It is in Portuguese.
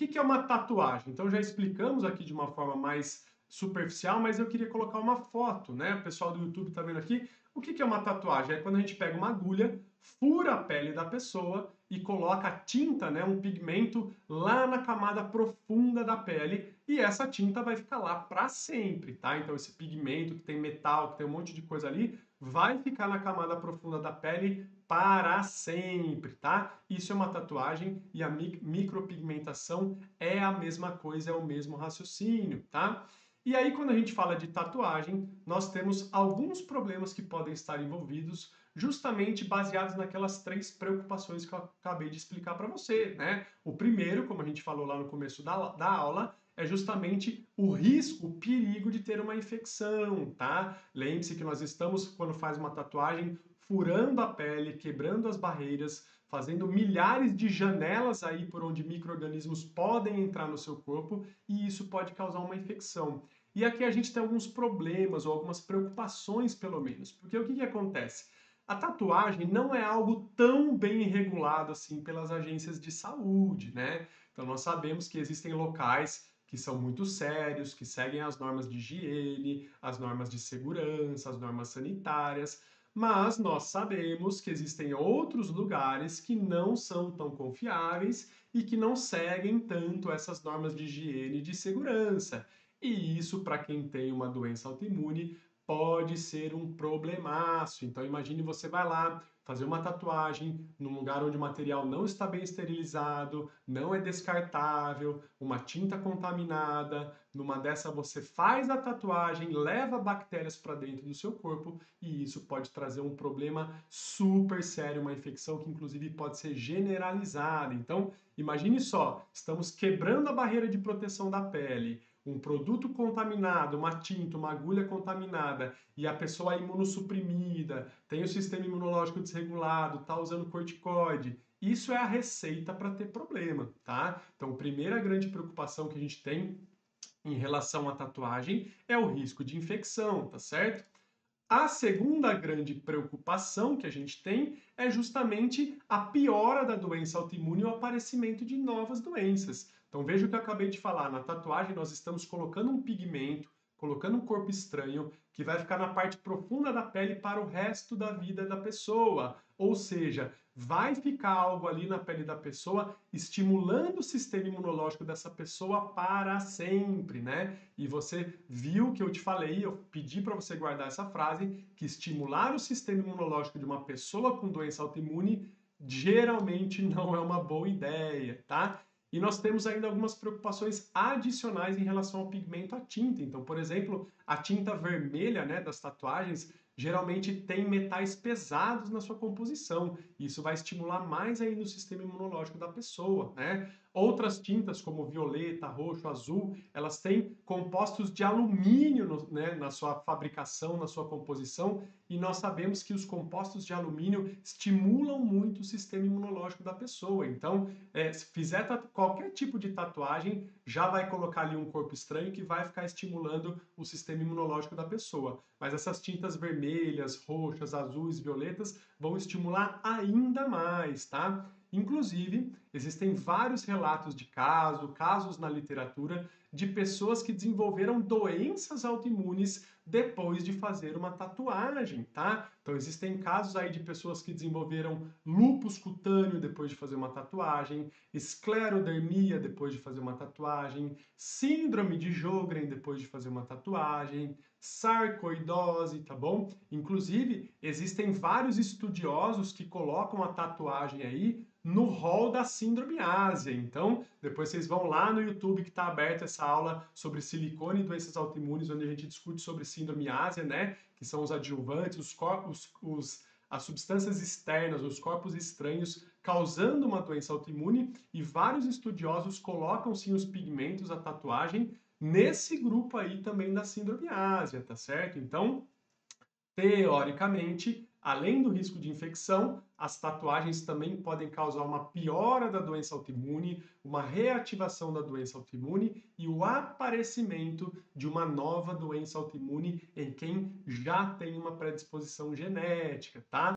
que é uma tatuagem? Então já explicamos aqui de uma forma mais superficial, mas eu queria colocar uma foto, né? O pessoal do YouTube tá vendo aqui. O que é uma tatuagem? É quando a gente pega uma agulha, fura a pele da pessoa e coloca a tinta, né, um pigmento lá na camada profunda da pele, e essa tinta vai ficar lá para sempre, tá? Então esse pigmento que tem metal, que tem um monte de coisa ali, vai ficar na camada profunda da pele para sempre, tá? Isso é uma tatuagem e a micropigmentação é a mesma coisa, é o mesmo raciocínio, tá? E aí, quando a gente fala de tatuagem, nós temos alguns problemas que podem estar envolvidos, justamente baseados naquelas 3 preocupações que eu acabei de explicar para você, né? O primeiro, como a gente falou lá no começo da aula, é justamente o risco, o perigo de ter uma infecção, tá? Lembre-se que nós estamos, quando faz uma tatuagem, furando a pele, quebrando as barreiras, fazendo milhares de janelas aí por onde micro-organismos podem entrar no seu corpo e isso pode causar uma infecção. E aqui a gente tem alguns problemas ou algumas preocupações, pelo menos, porque o que acontece? A tatuagem não é algo tão bem regulado assim pelas agências de saúde, né? Então nós sabemos que existem locais que são muito sérios, que seguem as normas de higiene, as normas de segurança, as normas sanitárias, mas nós sabemos que existem outros lugares que não são tão confiáveis e que não seguem tanto essas normas de higiene e de segurança. E isso, para quem tem uma doença autoimune, pode ser um problemaço. Então imagine você vai lá fazer uma tatuagem num lugar onde o material não está bem esterilizado, não é descartável, uma tinta contaminada. Numa dessa você faz a tatuagem, leva bactérias para dentro do seu corpo e isso pode trazer um problema super sério, uma infecção que inclusive pode ser generalizada. Então, imagine só, estamos quebrando a barreira de proteção da pele, um produto contaminado, uma tinta, uma agulha contaminada e a pessoa é imunossuprimida, tem o sistema imunológico desregulado, está usando corticoide, isso é a receita para ter problema, tá? Então, a primeira grande preocupação que a gente tem em relação à tatuagem é o risco de infecção, tá certo? A segunda grande preocupação que a gente tem é justamente a piora da doença autoimune e o aparecimento de novas doenças. Então veja o que eu acabei de falar, na tatuagem nós estamos colocando um pigmento, colocando um corpo estranho que vai ficar na parte profunda da pele para o resto da vida da pessoa. Ou seja, vai ficar algo ali na pele da pessoa estimulando o sistema imunológico dessa pessoa para sempre, né? E você viu que eu te falei, eu pedi para você guardar essa frase, que estimular o sistema imunológico de uma pessoa com doença autoimune geralmente não é uma boa ideia, tá? E nós temos ainda algumas preocupações adicionais em relação ao pigmento à tinta. Então, por exemplo, a tinta vermelha, né, das tatuagens geralmente tem metais pesados na sua composição. Isso vai estimular mais ainda o sistema imunológico da pessoa, né? Outras tintas, como violeta, roxo, azul, elas têm compostos de alumínio né, na sua fabricação, na sua composição, e nós sabemos que os compostos de alumínio estimulam muito o sistema imunológico da pessoa. Então, se fizer qualquer tipo de tatuagem, já vai colocar ali um corpo estranho que vai ficar estimulando o sistema imunológico da pessoa. Mas essas tintas vermelhas, roxas, azuis, violetas vão estimular ainda mais, tá? Inclusive, existem vários relatos de casos na literatura, de pessoas que desenvolveram doenças autoimunes depois de fazer uma tatuagem, tá? Então existem casos aí de pessoas que desenvolveram lúpus cutâneo depois de fazer uma tatuagem, esclerodermia depois de fazer uma tatuagem, síndrome de Sjögren depois de fazer uma tatuagem, sarcoidose, tá bom? Inclusive, existem vários estudiosos que colocam a tatuagem aí no rol da síndrome ásia. Então, depois vocês vão lá no YouTube que está aberta essa aula sobre silicone e doenças autoimunes, onde a gente discute sobre síndrome ásia, né? Que são os adjuvantes, as substâncias externas, os corpos estranhos causando uma doença autoimune, e vários estudiosos colocam sim os pigmentos, a tatuagem, nesse grupo aí também da síndrome ásia, tá certo? Então, teoricamente, além do risco de infecção, as tatuagens também podem causar uma piora da doença autoimune, uma reativação da doença autoimune e o aparecimento de uma nova doença autoimune em quem já tem uma predisposição genética, tá?